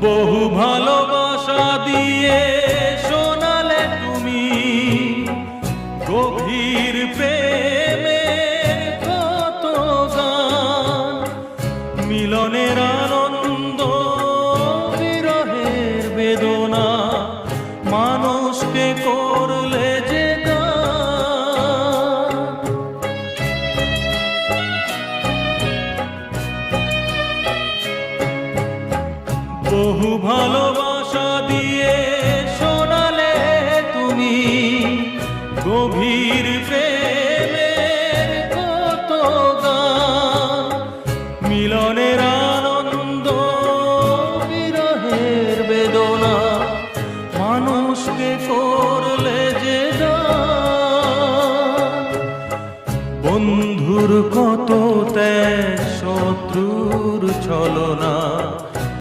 বহু ভালোবাসা দিয়ে শোনালে তুমি গভীর প্রেমের কত গান, মিলনের আনন্দ বিরহের বেদনা, মানুষকে করলে যে গান। বহু ভালোবাসা দিয়ে শোনালে তুমি গভীর প্রেমের কত গান, মিলনের আনন্দ বিরহের বেদনা, মানুষকে করলে যে গান। বন্ধুর কত ত্যাগ, শত্রুর ছলনা,